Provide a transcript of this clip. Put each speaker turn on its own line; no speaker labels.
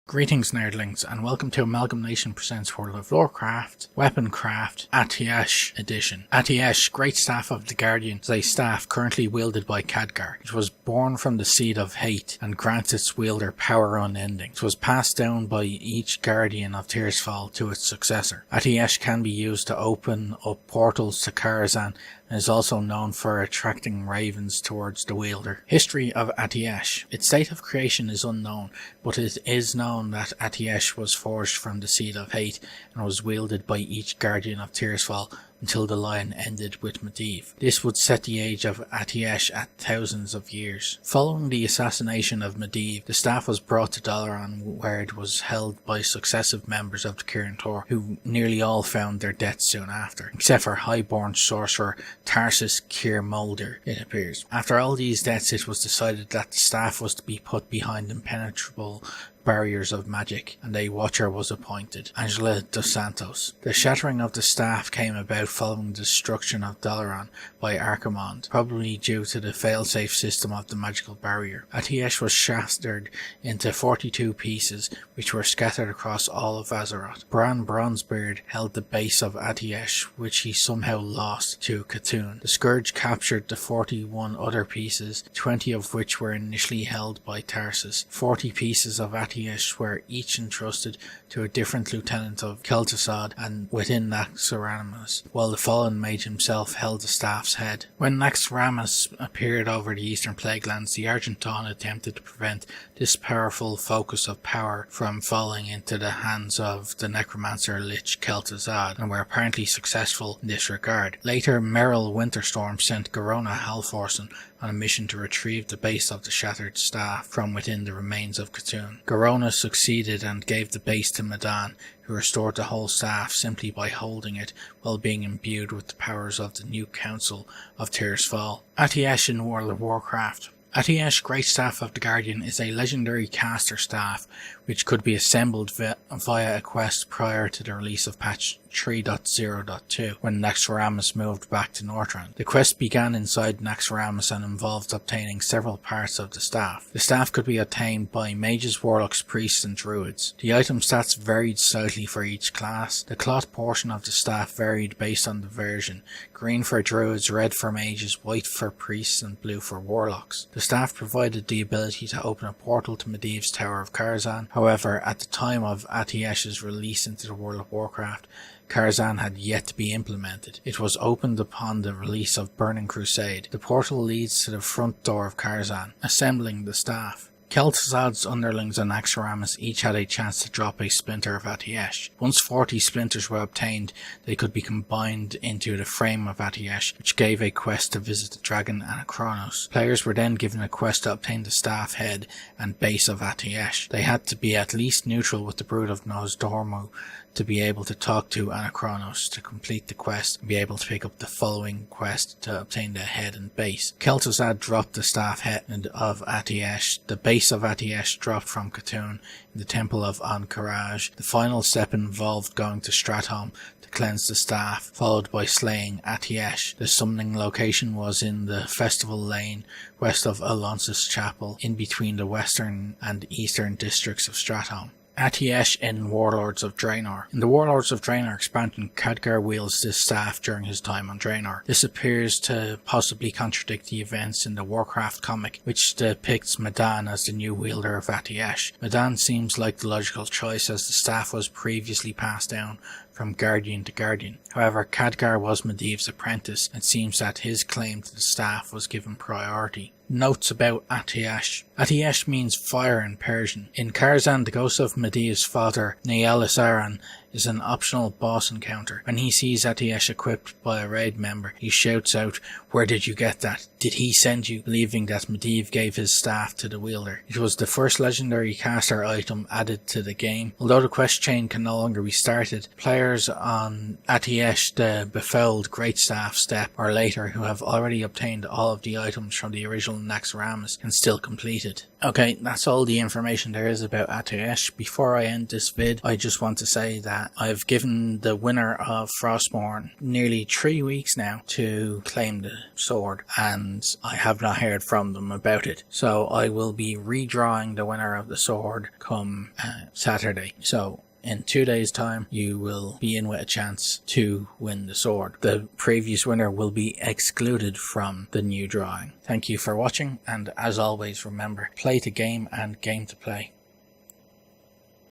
Greetings nerdlings and welcome to AmalgamNation presents World of Lorecraft, Weaponcraft, Atiesh edition. Atiesh, Greatstaff of the Guardian, is a staff currently wielded by Khadgar. It was born from the seed of hate and grants its wielder power unending. It was passed down by each Guardian of Tirsfall to its successor. Atiesh can be used to open up portals to Karazhan and is also known for attracting ravens towards the wielder. History of Atiesh. Its date of creation is unknown, but it is known that Atiesh was forged from the seed of hate and was wielded by each Guardian of Tirsfall until the line ended with Medivh. This would set the age of Atiesh at thousands of years. Following the assassination of Medivh, the staff was brought to Dalaran, where it was held by successive members of the Kirin Tor, who nearly all found their deaths soon after, except for highborn sorcerer Tarsus Kir Molder, it appears. After all these deaths, it was decided that the staff was to be put behind impenetrable barriers of magic, and a watcher was appointed, Angela dos Santos. The shattering of the staff came about following the destruction of Dalaran by Archimonde, probably due to the failsafe system of the magical barrier. Atiesh was shattered into 42 pieces, which were scattered across all of Azeroth. Bran Bronzebeard held the base of Atiesh, which he somehow lost to Khatun. The Scourge captured the 41 other pieces, 20 of which were initially held by Tarsus. 40 pieces of Atiesh were each entrusted to a different lieutenant of Kel'Thuzad and within Naxxramas, while the fallen mage himself held the staff's head. When Naxxramas appeared over the eastern Plaguelands, the Argent Dawn attempted to prevent this powerful focus of power from falling into the hands of the necromancer lich Kel'Thuzad, and were apparently successful in this regard. Later, Merrill Winterstorm sent Garona Halforsen on a mission to retrieve the base of the shattered staff from within the remains of Khatun. Garona succeeded and gave the base to Madan, who restored the whole staff simply by holding it while being imbued with the powers of the new Council of Tirsfall. Atiesh in World of Warcraft. Atiesh, Greatstaff of the Guardian, is a legendary caster staff which could be assembled via a quest prior to the release of patch 3.0.2 when Naxxramas moved back to Northrend. The quest began inside Naxxramas and involved obtaining several parts of the staff. The staff could be obtained by mages, warlocks, priests and druids. The item stats varied slightly for each class. The cloth portion of the staff varied based on the version: green for druids, red for mages, white for priests and blue for warlocks. The staff provided the ability to open a portal to Medivh's Tower of Karazhan. However, at the time of Atiesh's release into the World of Warcraft, Karazhan had yet to be implemented. It was opened upon the release of Burning Crusade. The portal leads to the front door of Karazhan. Assembling the staff. Kel'Thuzad's underlings on Naxxramas each had a chance to drop a splinter of Atiesh. Once 40 splinters were obtained, they could be combined into the frame of Atiesh, which gave a quest to visit the dragon Anachronos. Players were then given a quest to obtain the staff head and base of Atiesh. They had to be at least neutral with the Brood of Nozdormu to be able to talk to Anachronos to complete the quest and be able to pick up the following quest to obtain the head and base. Kel'Thuzad dropped the staff head of Atiesh. The base of Atiesh dropped from Khatun in the Temple of Ahn'Qiraj. The final step involved going to Stratholme to cleanse the staff, followed by slaying Atiesh. The summoning location was in the Festival Lane, west of Alonsis Chapel, in between the western and eastern districts of Stratholme. Atiesh in Warlords of Draenor. In the Warlords of Draenor expansion, Khadgar wields this staff during his time on Draenor. This appears to possibly contradict the events in the Warcraft comic, which depicts Madan as the new wielder of Atiesh. Madan seems like the logical choice, as the staff was previously passed down from Guardian to Guardian. However, Khadgar was Medivh's apprentice, and it seems that his claim to the staff was given priority. Notes about Atiesh. Atiesh means fire in Persian. In Karazhan, the ghost of Medivh's father, Nealisaran, is an optional boss encounter. When he sees Atiesh equipped by a raid member, he shouts out, "Where did you get that? Did he send you?" believing that Medivh gave his staff to the wielder. It was the first legendary caster item added to the game. Although the quest chain can no longer be started, players on Atiesh the Befouled Greatstaff step or later who have already obtained all of the items from the original Naxxramas can still complete it. Okay, that's all the information there is about Atiesh. Before I end this vid, I just want to say that I've given the winner of Frostborn nearly 3 weeks now to claim the sword, and I have not heard from them about it. So I will be redrawing the winner of the sword come Saturday. So in 2 days' time, you will be in with a chance to win the sword. The previous winner will be excluded from the new drawing. Thank you for watching, and as always, remember, play to game and game to play.